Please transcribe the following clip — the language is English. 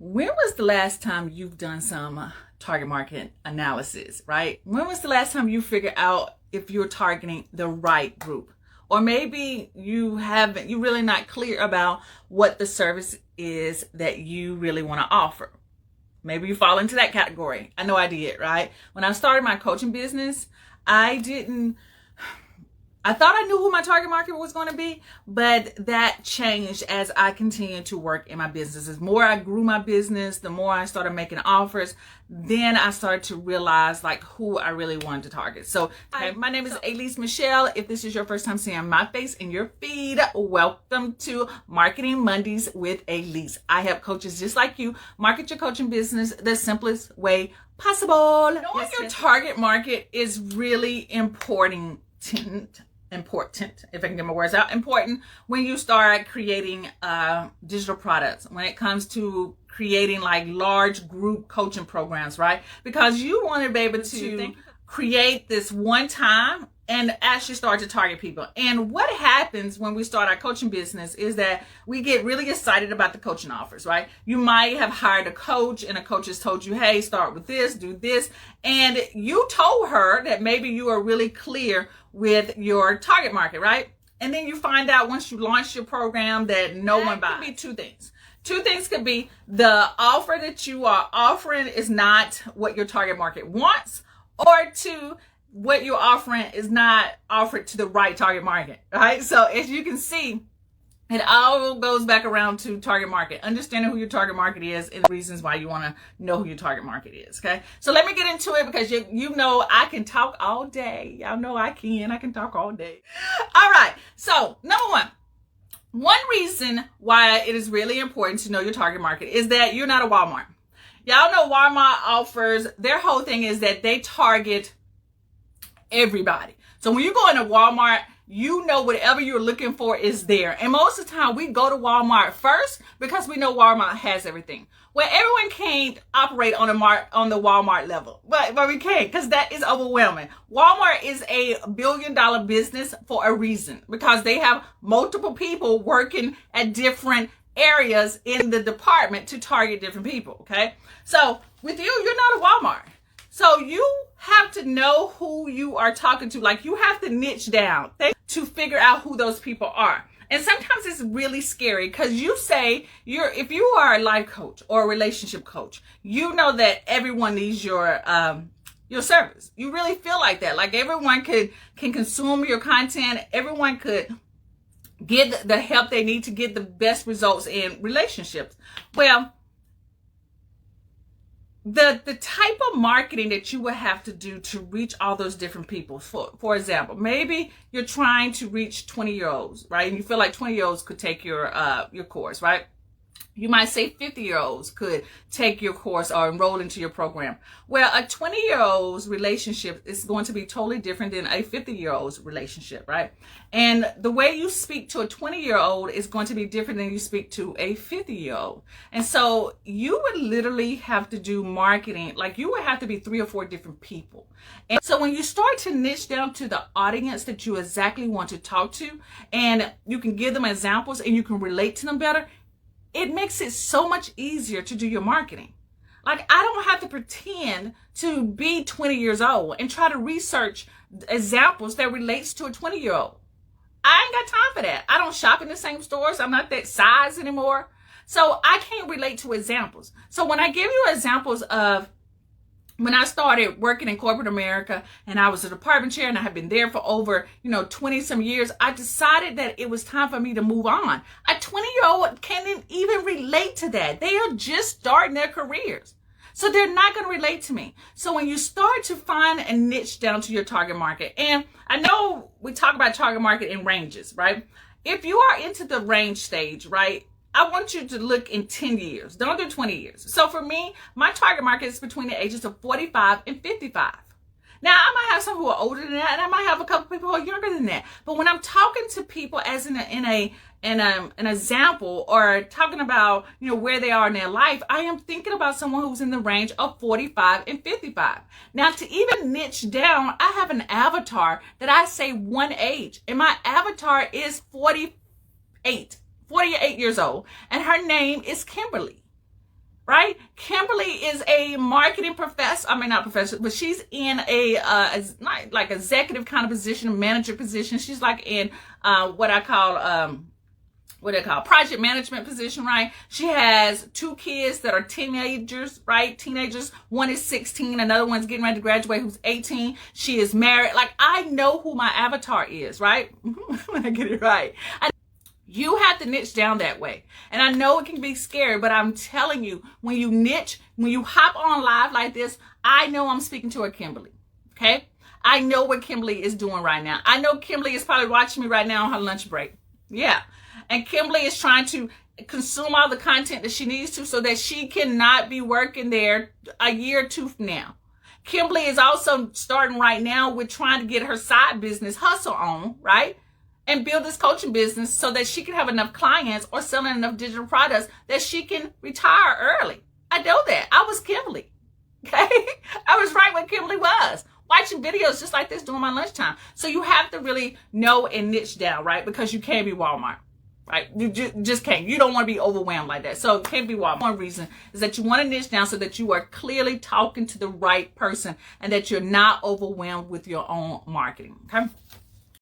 When was the last time you've done some target market analysis, right? When was the last time you figured out if you're targeting the right group? Or maybe you're really not clear about what the service is that you really want to offer. Maybe you fall into that category. I know I did, right? When I started my coaching business, I thought I knew who my target market was going to be, but that changed as I continued to work in my business. The more I grew my business, the more I started making offers, then I started to realize like who I really wanted to target. So, hi, my name is Elise Michelle. If this is your first time seeing my face in your feed, welcome to Marketing Mondays with Elise. I help coaches just like you market your coaching business the simplest way possible. Knowing your target market is really important, if I can get my words out, important when you start creating digital products, when it comes to creating like large group coaching programs, right? Because you want to be able to create this one time and actually start to target people. And what happens when we start our coaching business is that we get really excited about the coaching offers, right? You might have hired a coach and a coach has told you, hey, start with this, do this. And you told her that maybe you are really clear with your target market, right? And then you find out once you launch your program that no one buys. It could be two things. Two things could be the offer that you are offering is not what your target market wants, or two, what you're offering is not offered to the right target market, right? So as you can see, it all goes back around to target market, understanding who your target market is and reasons why you want to know who your target market is, okay? So let me get into it because you know I can talk all day. Y'all know I can talk all day. All right, so number one reason why it is really important to know your target market is that you're not a Walmart. Y'all know Walmart offers, their whole thing is that they target everybody. So when you go into Walmart, you know whatever you're looking for is there. And most of the time we go to Walmart first because we know Walmart has everything. Well, everyone can't operate on the Walmart level, but we can't because that is overwhelming. Walmart is a billion-dollar business for a reason because they have multiple people working at different areas in the department to target different people, okay? So with you're not a Walmart. So you have to know who you are talking to. Like you have to niche down to figure out who those people are. And sometimes it's really scary because you say if you are a life coach or a relationship coach, you know that everyone needs your service. You really feel like that. Like everyone can consume your content. Everyone could get the help they need to get the best results in relationships. Well, the type of marketing that you would have to do to reach all those different people. For example, maybe you're trying to reach 20-year-olds, right? And you feel like 20-year-olds could take your course, right? You might say 50-year-olds could take your course or enroll into your program. Well, a 20-year-old's relationship is going to be totally different than a 50-year-old's relationship, right? And the way you speak to a 20-year-old is going to be different than you speak to a 50-year-old. And so you would literally have to do marketing, like you would have to be 3 or 4 different people. And so when you start to niche down to the audience that you exactly want to talk to, and you can give them examples and you can relate to them better, it makes it so much easier to do your marketing. Like I don't have to pretend to be 20 years old and try to research examples that relates to a 20-year-old. I ain't got time for that. I don't shop in the same stores. I'm not that size anymore. So I can't relate to examples. So when I give you examples of when I started working in corporate America and I was a department chair and I had been there for over, 20 some years, I decided that it was time for me to move on. A 20-year-old can't even relate to that. They are just starting their careers. So they're not going to relate to me. So when you start to find a niche down to your target market, and I know we talk about target market in ranges, right? If you are into the range stage, right? I want you to look in 10 years. Don't do 20 years. So for me, my target market is between the ages of 45 and 55. Now, I might have some who are older than that, and I might have a couple people who are younger than that. But when I'm talking to people as in an example or talking about, where they are in their life, I am thinking about someone who's in the range of 45 and 55. Now, to even niche down, I have an avatar that I say one age, and my avatar is 48 years old, and her name is Kimberly. right? Kimberly is a marketing professor. I mean, not professor, but she's in a like executive kind of position, a manager position. She's like in what I call project management position, right? She has 2 kids that are teenagers, right? Teenagers. One is 16, another one's getting ready to graduate who's 18. She is married. Like, I know who my avatar is, right? When I get it right. You have to niche down that way. And I know it can be scary, but I'm telling you, when you niche, when you hop on live like this, I know I'm speaking to a Kimberly, okay? I know what Kimberly is doing right now. I know Kimberly is probably watching me right now on her lunch break. Yeah. And Kimberly is trying to consume all the content that she needs to so that she cannot be working there a year or 2 from now. Kimberly is also starting right now with trying to get her side business hustle on, right? And build this coaching business so that she can have enough clients or selling enough digital products that she can retire early. I know that. I was Kimberly. Okay? I was right where Kimberly was. Watching videos just like this during my lunchtime. So you have to really know and niche down, right? Because you can't be Walmart. Right? You just can't. You don't want to be overwhelmed like that. So it can't be Walmart. One reason is that you want to niche down so that you are clearly talking to the right person and that you're not overwhelmed with your own marketing. Okay?